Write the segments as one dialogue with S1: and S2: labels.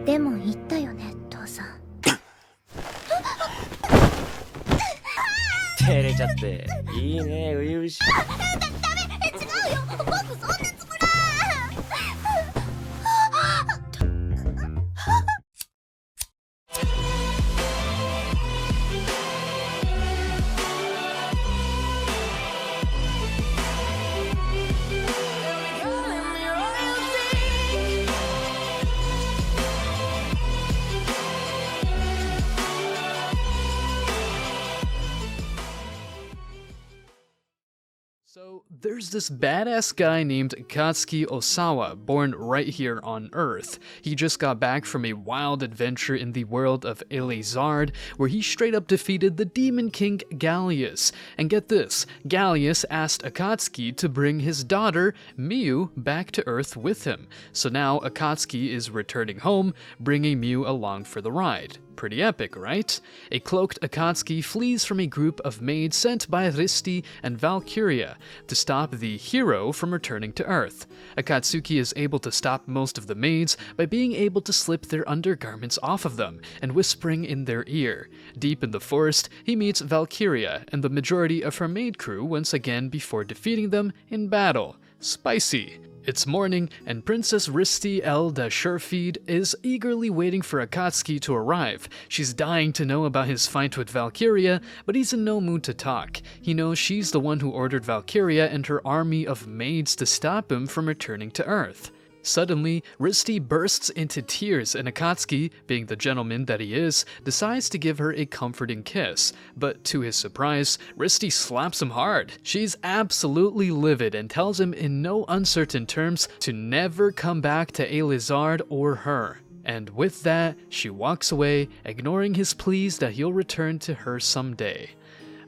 S1: でも言ったよね、父さん。
S2: 照れちゃっていいね、初々しい。
S1: ダメ、違うよ、僕そんなつもり。
S3: So, there's this badass guy named Akatsuki Osawa, born right here on Earth. He just got back from a wild adventure in the world of Elezard, where he straight up defeated the Demon King Gallius. And get this, Gallius asked Akatsuki to bring his daughter, Miu, back to Earth with him. So now Akatsuki is returning home, bringing Miu along for the ride. Pretty epic, right? A cloaked Akatsuki flees from a group of maids sent by Risti and Valkyria to stop the hero from returning to Earth. Akatsuki is able to stop most of the maids by being able to slip their undergarments off of them and whispering in their ear. Deep in the forest, he meets Valkyria and the majority of her maid crew once again before defeating them in battle. Spicy. It's morning, and Princess Risti El Dashurfeed is eagerly waiting for Akatsuki to arrive. She's dying to know about his fight with Valkyria, but he's in no mood to talk. He knows she's the one who ordered Valkyria and her army of maids to stop him from returning to Earth. Suddenly, Risti bursts into tears and Akatsuki, being the gentleman that he is, decides to give her a comforting kiss. But to his surprise, Risti slaps him hard. She's absolutely livid and tells him in no uncertain terms to never come back to Elezard or her. And with that, she walks away, ignoring his pleas that he'll return to her someday.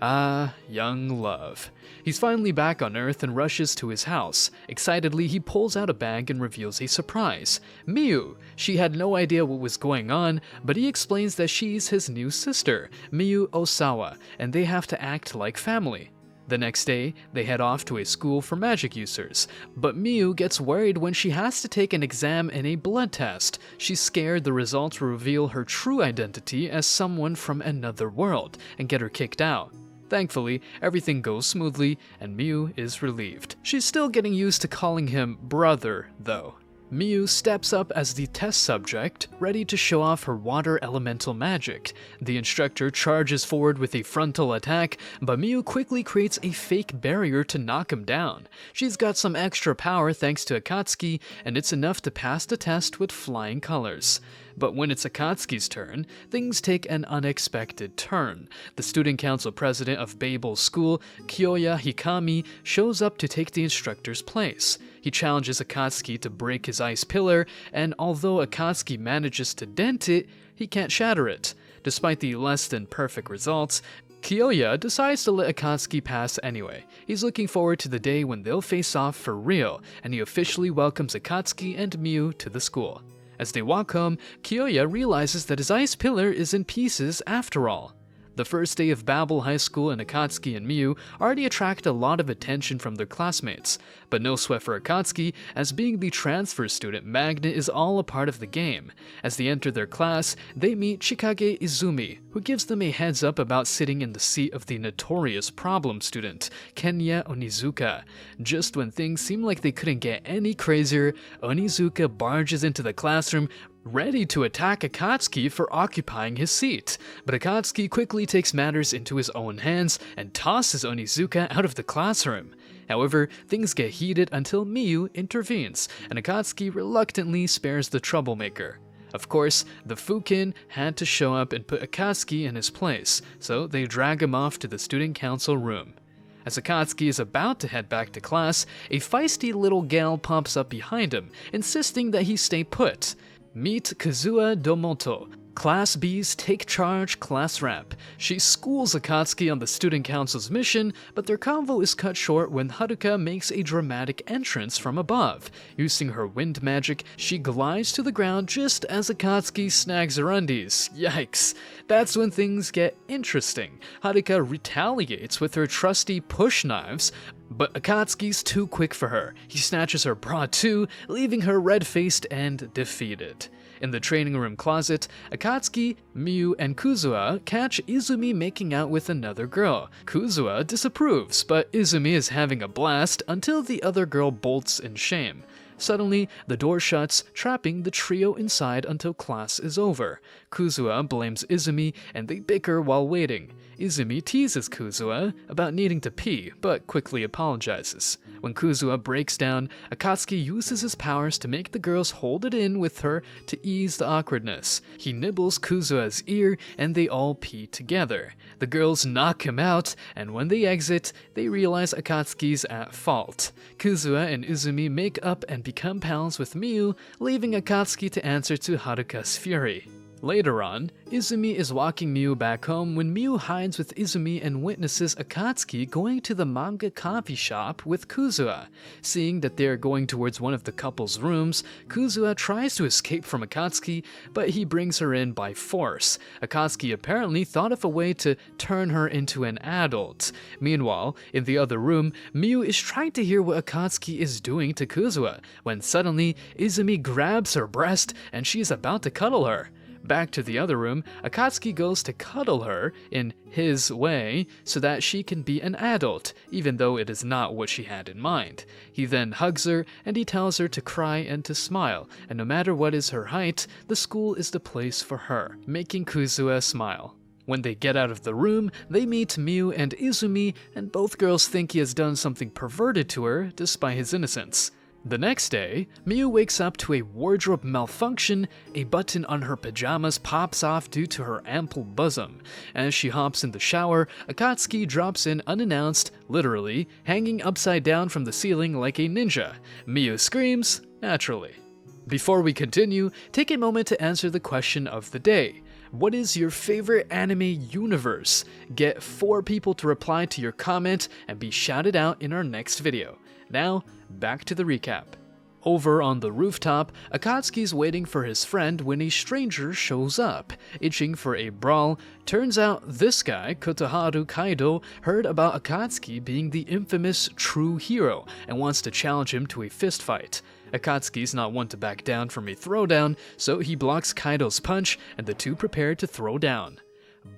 S3: Ah, young love. He's finally back on Earth and rushes to his house. Excitedly, he pulls out a bag and reveals a surprise. Miu! She had no idea what was going on, but he explains that she's his new sister, Miu Osawa, and they have to act like family. The next day, they head off to a school for magic users, but Miu gets worried when she has to take an exam and a blood test. She's scared the results will reveal her true identity as someone from another world and get her kicked out. Thankfully, everything goes smoothly, and Miu is relieved. She's still getting used to calling him brother, though. Miu steps up as the test subject, ready to show off her water elemental magic. The instructor charges forward with a frontal attack, but Miu quickly creates a fake barrier to knock him down. She's got some extra power thanks to Akatsuki, and it's enough to pass the test with flying colors. But when it's Akatsuki's turn, things take an unexpected turn. The student council president of Babel's school, Kyoya Hikami, shows up to take the instructor's place. He challenges Akatsuki to break his ice pillar, and although Akatsuki manages to dent it, he can't shatter it. Despite the less than perfect results, Kyoya decides to let Akatsuki pass anyway. He's looking forward to the day when they'll face off for real, and he officially welcomes Akatsuki and Miu to the school. As they walk home, Kyoya realizes that his ice pillar is in pieces after all. The first day of Babel High School and Akatsuki and Miu already attract a lot of attention from their classmates, but no sweat for Akatsuki, as being the transfer student magnet is all a part of the game. As they enter their class, they meet Chikage Izumi, who gives them a heads up about sitting in the seat of the notorious problem student, Kenya Onizuka. Just when things seem like they couldn't get any crazier, Onizuka barges into the classroom, ready to attack Akatsuki for occupying his seat. But Akatsuki quickly takes matters into his own hands and tosses Onizuka out of the classroom. However, things get heated until Miu intervenes, and Akatsuki reluctantly spares the troublemaker. Of course, the Fukin had to show up and put Akatsuki in his place, so they drag him off to the student council room. As Akatsuki is about to head back to class, a feisty little gal pops up behind him, insisting that he stay put. Meet Kazuha Domoto, Class B's Take Charge class rep. She schools Akatsuki on the student council's mission, but their convo is cut short when Haruka makes a dramatic entrance from above. Using her wind magic, she glides to the ground just as Akatsuki snags her undies. Yikes. That's when things get interesting. Haruka retaliates with her trusty push knives, but Akatsuki's too quick for her. He snatches her bra too, leaving her red-faced and defeated. In the training room closet, Akatsuki, Miu, and Kuzua catch Izumi making out with another girl. Kuzua disapproves, but Izumi is having a blast until the other girl bolts in shame. Suddenly, the door shuts, trapping the trio inside until class is over. Kuzua blames Izumi, and they bicker while waiting. Izumi teases Kuzua about needing to pee, but quickly apologizes. When Kuzua breaks down, Akatsuki uses his powers to make the girls hold it in with her to ease the awkwardness. He nibbles Kuzua's ear, and they all pee together. The girls knock him out, and when they exit, they realize Akatsuki's at fault. Kuzua and Izumi make up and become pals with Miu, leaving Akatsuki to answer to Haruka's fury. Later on, Izumi is walking Miu back home when Miu hides with Izumi and witnesses Akatsuki going to the manga coffee shop with Kuzua. Seeing that they are going towards one of the couple's rooms, Kuzua tries to escape from Akatsuki, but he brings her in by force. Akatsuki apparently thought of a way to turn her into an adult. Meanwhile, in the other room, Miu is trying to hear what Akatsuki is doing to Kuzua, when suddenly Izumi grabs her breast and she is about to cuddle her. Back to the other room, Akatsuki goes to cuddle her in his way so that she can be an adult, even though it is not what she had in mind. He then hugs her and he tells her to cry and to smile, and no matter what is her height, the school is the place for her, making Kuzua smile. When they get out of the room, they meet Miu and Izumi, and both girls think he has done something perverted to her despite his innocence. The next day, Miu wakes up to a wardrobe malfunction. A button on her pajamas pops off due to her ample bosom. As she hops in the shower, Akatsuki drops in unannounced, literally, hanging upside down from the ceiling like a ninja. Miu screams, naturally. Before we continue, take a moment to answer the question of the day. What is your favorite anime universe? Get 4 people to reply to your comment and be shouted out in our next video. Now, back to the recap. Over on the rooftop, Akatsuki's waiting for his friend when a stranger shows up, itching for a brawl. Turns out this guy, Kotoharu Kaido, heard about Akatsuki being the infamous true hero and wants to challenge him to a fistfight. Akatsuki's not one to back down from a throwdown, so he blocks Kaido's punch and the two prepare to throw down.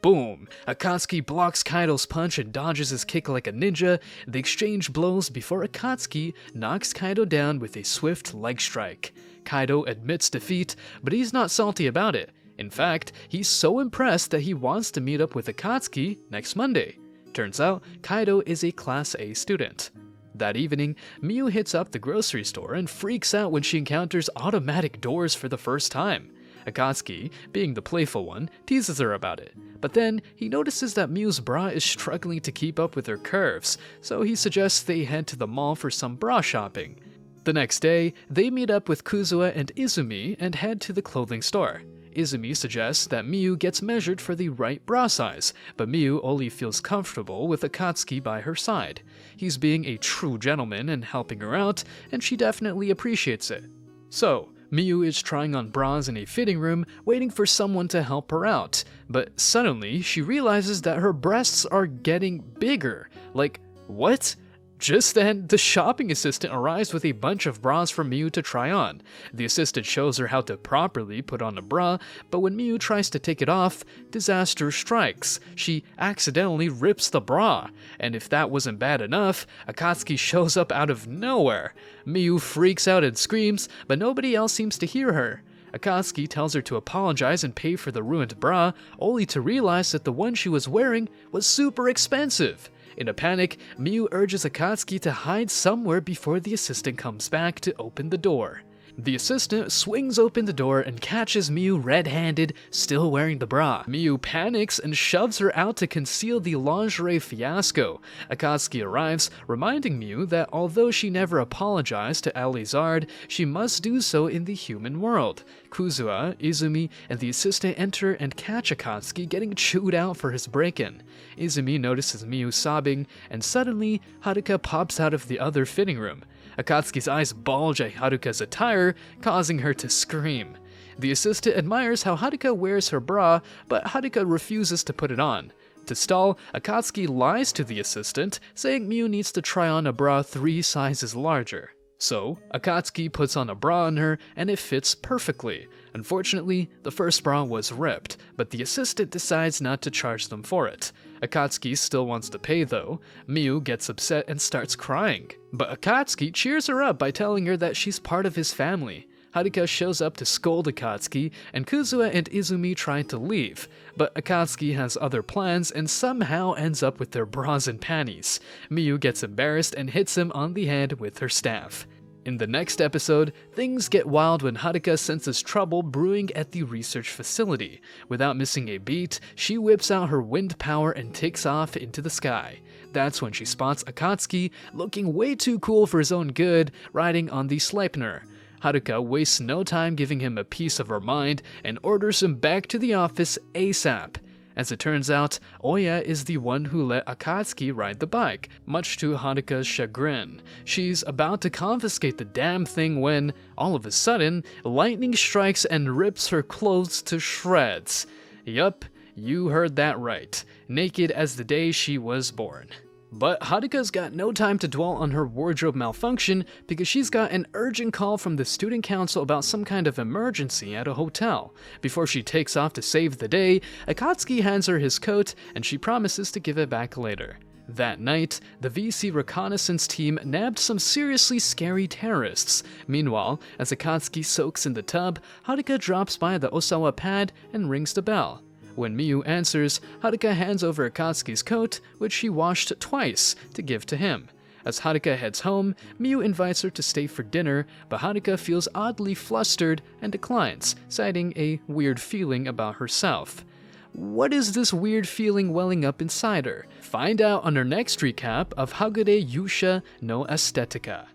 S3: Boom! Akatsuki blocks Kaido's punch and dodges his kick like a ninja. They exchange blows before Akatsuki knocks Kaido down with a swift leg strike. Kaido admits defeat, but he's not salty about it. In fact, he's so impressed that he wants to meet up with Akatsuki next Monday. Turns out, Kaido is a Class A student. That evening, Miu hits up the grocery store and freaks out when she encounters automatic doors for the first time. Akatsuki, being the playful one, teases her about it, but then he notices that Miu's bra is struggling to keep up with her curves, so he suggests they head to the mall for some bra shopping. The next day, they meet up with Kuzua and Izumi and head to the clothing store. Izumi suggests that Miu gets measured for the right bra size, but Miu only feels comfortable with Akatsuki by her side. He's being a true gentleman and helping her out, and she definitely appreciates it. So, Miu is trying on bras in a fitting room, waiting for someone to help her out, but suddenly she realizes that her breasts are getting bigger. Like, what? Just then, the shopping assistant arrives with a bunch of bras for Miu to try on. The assistant shows her how to properly put on a bra, but when Miu tries to take it off, disaster strikes. She accidentally rips the bra, and if that wasn't bad enough, Akatsuki shows up out of nowhere. Miu freaks out and screams, but nobody else seems to hear her. Akatsuki tells her to apologize and pay for the ruined bra, only to realize that the one she was wearing was super expensive. In a panic, Miu urges Akatsuki to hide somewhere before the assistant comes back to open the door. The assistant swings open the door and catches Miu red-handed, still wearing the bra. Miu panics and shoves her out to conceal the lingerie fiasco. Akatsuki arrives, reminding Miu that although she never apologized to Alizard, she must do so in the human world. Kuzua, Izumi, and the assistant enter and catch Akatsuki getting chewed out for his break-in. Izumi notices Miu sobbing, and suddenly, Haruka pops out of the other fitting room. Akatsuki's eyes bulge at Haruka's attire, causing her to scream. The assistant admires how Haruka wears her bra, but Haruka refuses to put it on. To stall, Akatsuki lies to the assistant, saying Miu needs to try on a bra 3 sizes larger. So, Akatsuki puts on a bra on her, and it fits perfectly. Unfortunately, the first bra was ripped, but the assistant decides not to charge them for it. Akatsuki still wants to pay though. Miu gets upset and starts crying. But Akatsuki cheers her up by telling her that she's part of his family. Haruka shows up to scold Akatsuki, and Kuzua and Izumi try to leave. But Akatsuki has other plans and somehow ends up with their bras and panties. Miu gets embarrassed and hits him on the head with her staff. In the next episode, things get wild when Haruka senses trouble brewing at the research facility. Without missing a beat, she whips out her wind power and takes off into the sky. That's when she spots Akatsuki, looking way too cool for his own good, riding on the Sleipnir. Haruka wastes no time giving him a piece of her mind and orders him back to the office ASAP. As it turns out, Oya is the one who let Akatsuki ride the bike, much to Haruka's chagrin. She's about to confiscate the damn thing when, all of a sudden, lightning strikes and rips her clothes to shreds. Yup, you heard that right. Naked as the day she was born. But Haruka's got no time to dwell on her wardrobe malfunction because she's got an urgent call from the student council about some kind of emergency at a hotel. Before she takes off to save the day, Akatsuki hands her his coat and she promises to give it back later. That night, the VC reconnaissance team nabbed some seriously scary terrorists. Meanwhile, as Akatsuki soaks in the tub, Haruka drops by the Osawa pad and rings the bell. When Miu answers, Haruka hands over Akatsuki's coat, which she washed twice, to give to him. As Haruka heads home, Miu invites her to stay for dinner, but Haruka feels oddly flustered and declines, citing a weird feeling about herself. What is this weird feeling welling up inside her? Find out on our next recap of Hagure Yusha no Aesthetica.